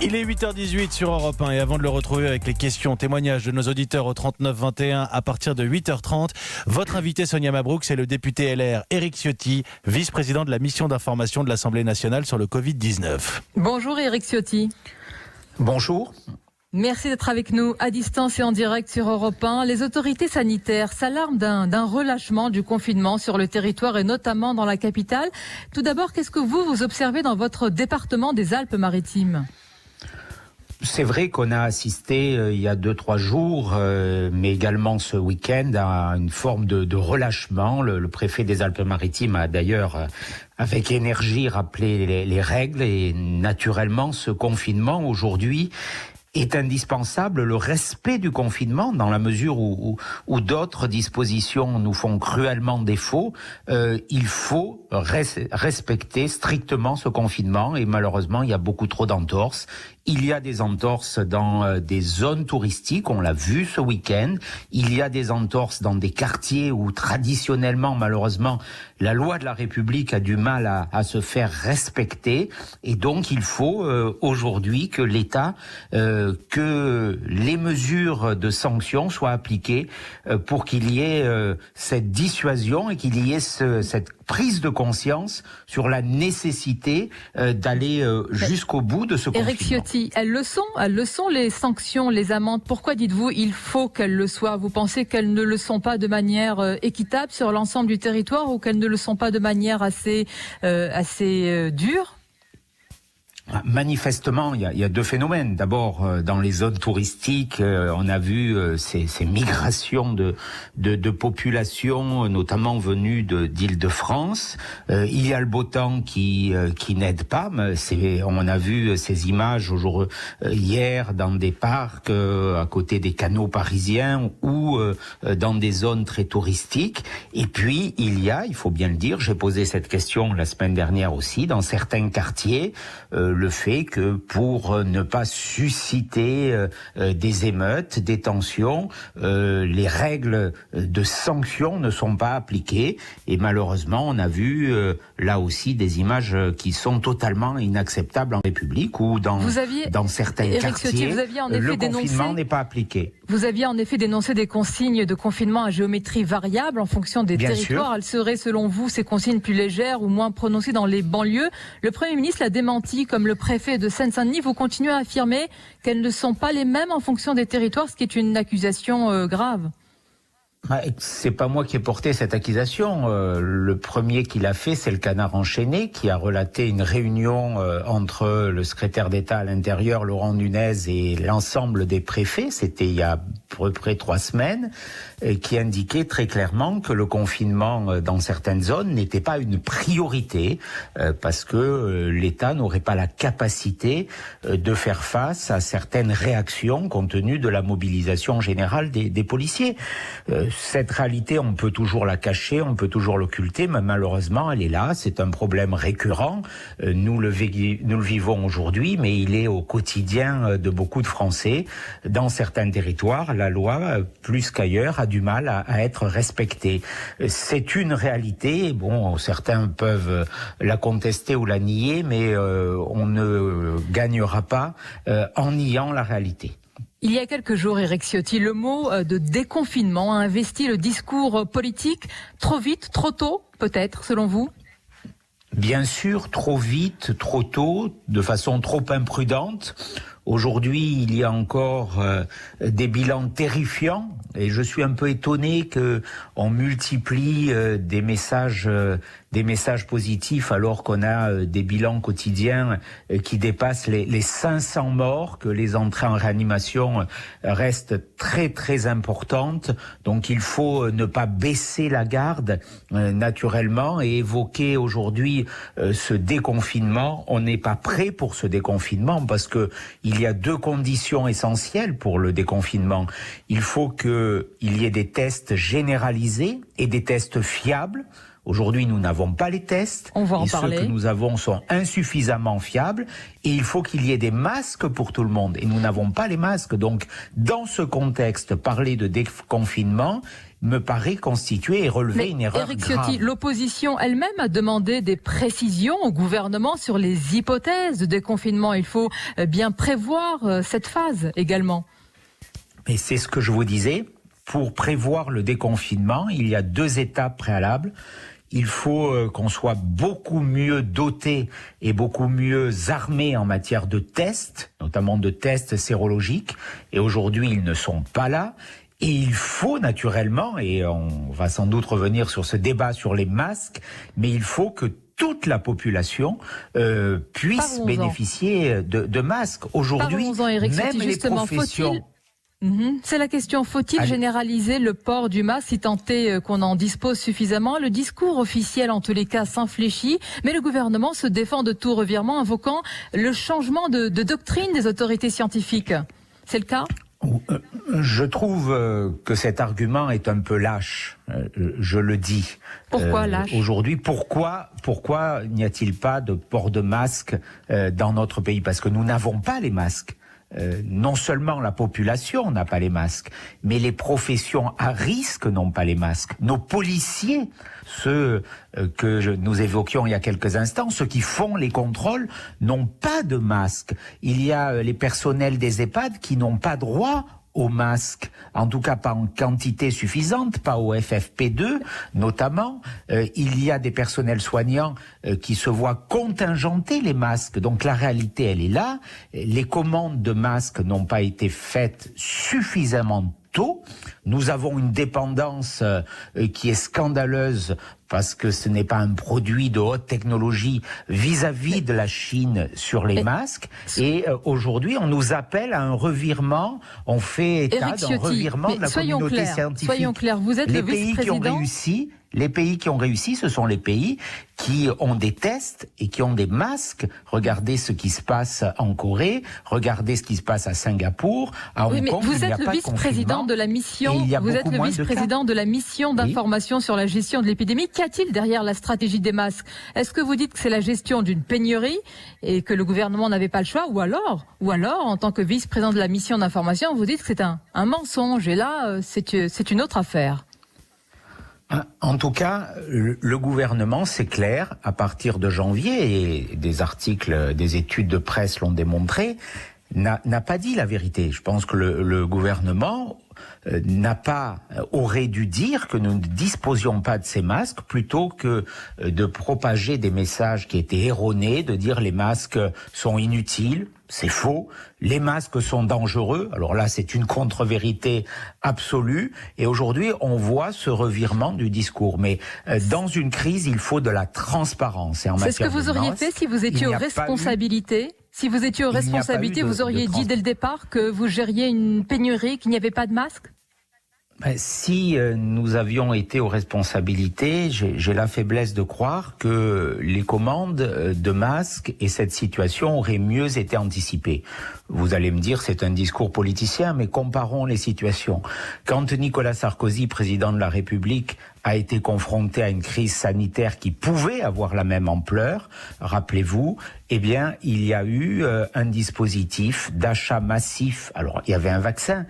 Il est 8h18 sur Europe 1 et avant de le retrouver avec les questions, témoignages de nos auditeurs au 39 21 à partir de 8h30, votre invité Sonia Mabrouk, c'est le député LR Éric Ciotti, vice-président de la mission d'information de l'Assemblée nationale sur le Covid-19. Bonjour Éric Ciotti. Bonjour. Merci d'être avec nous à distance et en direct sur Europe 1. Les autorités sanitaires s'alarment d'un relâchement du confinement sur le territoire et notamment dans la capitale. Tout d'abord, qu'est-ce que vous observez dans votre département des Alpes-Maritimes ? C'est vrai qu'on a assisté il y a 2-3 jours, mais également ce week-end, à une forme de relâchement. Le préfet des Alpes-Maritimes a d'ailleurs, avec énergie, rappelé les règles. Et naturellement, ce confinement, aujourd'hui, est indispensable. Le respect du confinement, dans la mesure où d'autres dispositions nous font cruellement défaut, il faut respecter strictement ce confinement. Et malheureusement, il y a beaucoup trop d'entorses. Il y a des entorses dans des zones touristiques, on l'a vu ce week-end. Il y a des entorses dans des quartiers où traditionnellement, malheureusement, la loi de la République a du mal à se faire respecter. Et donc, il faut aujourd'hui que l'État, que les mesures de sanctions soient appliquées pour qu'il y ait cette dissuasion et qu'il y ait cette prise de conscience sur la nécessité d'aller jusqu'au bout de ce confinement. Éric Ciotti, elles le sont les sanctions, les amendes. Pourquoi dites-vous il faut qu'elles le soient ? Vous pensez qu'elles ne le sont pas de manière équitable sur l'ensemble du territoire ou qu'elles ne le sont pas de manière assez dure ? Manifestement, il y a deux phénomènes. D'abord, dans les zones touristiques, on a vu ces migrations de populations, notamment venues d'Île-de-France. Il y a le beau temps qui n'aide pas. On a vu ces images hier dans des parcs à côté des canaux parisiens ou dans des zones très touristiques. Et puis, il faut bien le dire, j'ai posé cette question la semaine dernière aussi, dans certains quartiers, le fait que pour ne pas susciter des émeutes, des tensions, les règles de sanctions ne sont pas appliquées. Et malheureusement, on a vu là aussi des images qui sont totalement inacceptables en République ou dans certains Éric quartiers, Ciotti, vous aviez en effet le confinement n'est pas appliqué. Vous aviez en effet dénoncé des consignes de confinement à géométrie variable en fonction des territoires. Sûr. Elles seraient, selon vous, ces consignes plus légères ou moins prononcées dans les banlieues. Le Premier ministre l'a démenti, comme le préfet de Seine-Saint-Denis. Vous continuez à affirmer qu'elles ne sont pas les mêmes en fonction des territoires, ce qui est une accusation grave. C'est pas moi qui ai porté cette accusation. Le premier qui l'a fait, c'est le Canard enchaîné, qui a relaté une réunion entre le secrétaire d'État à l'Intérieur, Laurent Nunez, et l'ensemble des préfets. C'était il y a à peu près 3 semaines, qui indiquait très clairement que le confinement dans certaines zones n'était pas une priorité, parce que l'État n'aurait pas la capacité de faire face à certaines réactions compte tenu de la mobilisation générale des policiers. Cette réalité, on peut toujours la cacher, on peut toujours l'occulter, mais malheureusement, elle est là. C'est un problème récurrent. Nous le vivons aujourd'hui, mais il est au quotidien de beaucoup de Français. Dans certains territoires, la loi, plus qu'ailleurs, a du mal à être respectée. C'est une réalité. Bon, certains peuvent la contester ou la nier, mais on ne gagnera pas en niant la réalité. Il y a quelques jours, Éric Ciotti, le mot de déconfinement a investi le discours politique. Trop vite, trop tôt, peut-être, selon vous ? Bien sûr, trop vite, trop tôt, de façon trop imprudente. Aujourd'hui, il y a encore des bilans terrifiants et je suis un peu étonné qu'on multiplie des messages positifs alors qu'on a des bilans quotidiens qui dépassent les 500 morts, que les entrées en réanimation restent très très importantes. Donc il faut ne pas baisser la garde naturellement et évoquer aujourd'hui ce déconfinement. On n'est pas prêt pour ce déconfinement parce que il y a 2 conditions essentielles pour le déconfinement. Il faut qu'il y ait des tests généralisés et des tests fiables. Aujourd'hui, nous n'avons pas les tests. On va en parler. Ceux que nous avons sont insuffisamment fiables. Et il faut qu'il y ait des masques pour tout le monde. Et nous n'avons pas les masques. Donc, dans ce contexte, parler de déconfinement me paraît constituer et relever une erreur Éric grave. Ciotti, l'opposition elle-même a demandé des précisions au gouvernement sur les hypothèses de déconfinement. Il faut bien prévoir cette phase également. Et c'est ce que je vous disais. Pour prévoir le déconfinement, il y a 2 étapes préalables. Il faut qu'on soit beaucoup mieux doté et beaucoup mieux armé en matière de tests, notamment de tests sérologiques. Et aujourd'hui, ils ne sont pas là. Et il faut naturellement, et on va sans doute revenir sur ce débat sur les masques, mais il faut que toute la population puisse bénéficier de masques. Aujourd'hui, même les professions... C'est la question, faut-il généraliser le port du masque si tant est qu'on en dispose suffisamment? Le discours officiel en tous les cas s'infléchit, mais le gouvernement se défend de tout revirement, invoquant le changement de doctrine des autorités scientifiques. C'est le cas? Je trouve que cet argument est un peu lâche, je le dis. Pourquoi lâche? Aujourd'hui, pourquoi n'y a-t-il pas de port de masque dans notre pays? Parce que nous n'avons pas les masques. Non seulement la population n'a pas les masques, mais les professions à risque n'ont pas les masques. Nos policiers, ceux que nous évoquions il y a quelques instants, ceux qui font les contrôles, n'ont pas de masques. Il y a les personnels des EHPAD qui n'ont pas droit au masque, en tout cas pas en quantité suffisante, pas au FFP2 notamment. Il y a des personnels soignants qui se voient contingenter les masques. Donc la réalité, elle est là. Les commandes de masques n'ont pas été faites suffisamment tôt. Nous avons une dépendance qui est scandaleuse parce que ce n'est pas un produit de haute technologie vis-à-vis de la Chine sur les masques. Et aujourd'hui, on nous appelle à un revirement, on fait état d'un revirement de la communauté scientifique. Soyons clairs, vous êtes le vice-président. Les pays qui ont réussi, ce sont les pays qui ont des tests et qui ont des masques. Regardez ce qui se passe en Corée, regardez ce qui se passe à Singapour, à Hong Kong. Vous êtes le vice-président de la mission. Vous êtes le vice-président de la mission d'information sur la gestion de l'épidémie. Qu'y a-t-il derrière la stratégie des masques? Est-ce que vous dites que c'est la gestion d'une pénurie et que le gouvernement n'avait pas le choix, ou alors, en tant que vice-président de la mission d'information, vous dites que c'est un mensonge et là, c'est une autre affaire? En tout cas, le gouvernement, c'est clair, à partir de janvier, et des articles, des études de presse l'ont démontré, n'a pas dit la vérité. Je pense que le gouvernement aurait dû dire que nous ne disposions pas de ces masques plutôt que de propager des messages qui étaient erronés, de dire les masques sont inutiles. C'est faux. Les masques sont dangereux. Alors là, c'est une contre-vérité absolue. Et aujourd'hui, on voit ce revirement du discours. Mais dans une crise, il faut de la transparence. Et en c'est ce que vous auriez fait si vous étiez aux responsabilités? Si vous étiez aux responsabilités, vous auriez dit dès le départ que vous gériez une pénurie, qu'il n'y avait pas de masques? Si nous avions été aux responsabilités, j'ai la faiblesse de croire que les commandes de masques et cette situation auraient mieux été anticipées. Vous allez me dire, c'est un discours politicien, mais comparons les situations. Quand Nicolas Sarkozy, président de la République, a été confronté à une crise sanitaire qui pouvait avoir la même ampleur, rappelez-vous, eh bien, il y a eu un dispositif d'achat massif. Alors, il y avait un vaccin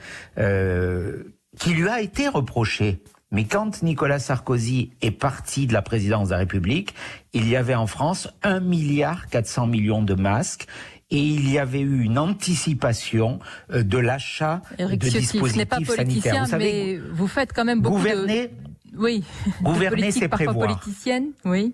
qui lui a été reproché. Mais quand Nicolas Sarkozy est parti de la présidence de la République, il y avait en France 1,4 milliard de masques et il y avait eu une anticipation de l'achat de dispositifs sanitaires. Vous savez, mais vous faites quand même beaucoup Oui, gouverner, c'est prévoir. Politicienne, oui.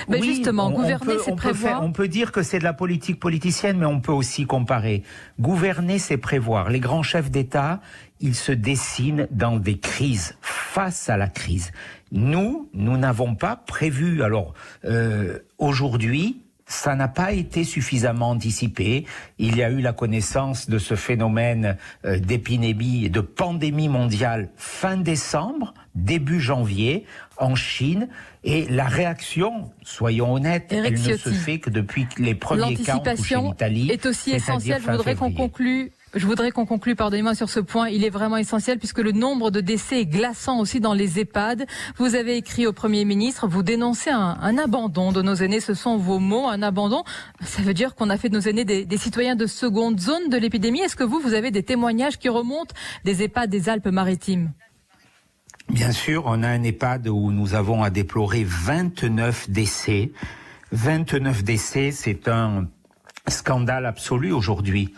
Mais oui, justement, gouverner, c'est prévoir. On peut dire que c'est de la politique politicienne, mais on peut aussi comparer. Gouverner, c'est prévoir. Les grands chefs d'État, ils se dessinent dans des crises, face à la crise. Nous n'avons pas prévu. Alors, aujourd'hui, ça n'a pas été suffisamment anticipé. Il y a eu la connaissance de ce phénomène d'épidémie, de pandémie mondiale fin décembre, début janvier, en Chine. Et la réaction, soyons honnêtes, elle ne se fait que depuis les premiers cas ont touché l'Italie. L'anticipation est aussi essentielle. Je voudrais qu'on conclue, pardonnez-moi, sur ce point. Il est vraiment essentiel puisque le nombre de décès est glaçant aussi dans les EHPAD. Vous avez écrit au Premier ministre, vous dénoncez un abandon de nos aînés. Ce sont vos mots, un abandon. Ça veut dire qu'on a fait de nos aînés des citoyens de seconde zone de l'épidémie. Est-ce que vous avez des témoignages qui remontent des EHPAD des Alpes-Maritimes ? Bien sûr, on a un EHPAD où nous avons à déplorer 29 décès. 29 décès, c'est un scandale absolu aujourd'hui.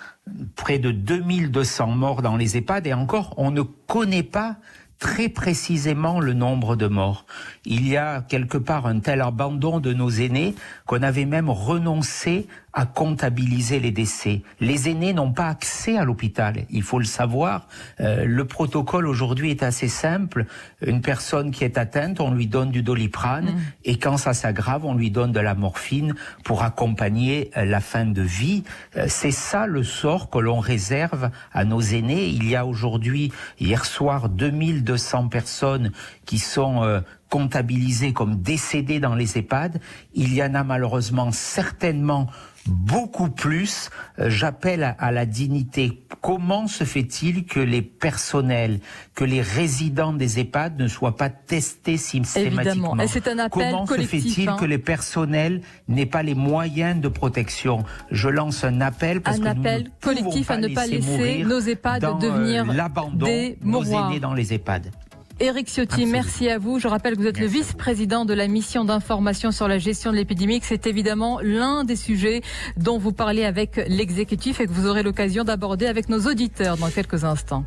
Près de 2200 morts dans les EHPAD et encore, on ne connaît pas très précisément le nombre de morts. Il y a quelque part un tel abandon de nos aînés qu'on avait même renoncé à comptabiliser les décès. Les aînés n'ont pas accès à l'hôpital, il faut le savoir. Le protocole aujourd'hui est assez simple. Une personne qui est atteinte, on lui donne du Doliprane et quand ça s'aggrave, on lui donne de la morphine pour accompagner la fin de vie. C'est ça le sort que l'on réserve à nos aînés. Il y a aujourd'hui, hier soir, 2200 personnes qui sont comptabilisées comme décédées dans les EHPAD. Il y en a malheureusement certainement beaucoup plus. J'appelle à la dignité. Comment se fait-il que les personnels, que les résidents des EHPAD ne soient pas testés systématiquement? Évidemment. Et c'est un appel Comment collectif, se fait-il que les personnels n'aient pas les moyens de protection? Je lance un appel parce que nous ne collectif pouvons à ne pas laisser nos EHPAD devenir l'abandon, des nos mouroirs. aînés dans les EHPAD. Éric Ciotti, Absolument. merci à vous. Je rappelle que vous êtes Merci le vice-président de la mission d'information sur la gestion de l'épidémie. C'est évidemment l'un des sujets dont vous parlez avec l'exécutif et que vous aurez l'occasion d'aborder avec nos auditeurs dans quelques instants.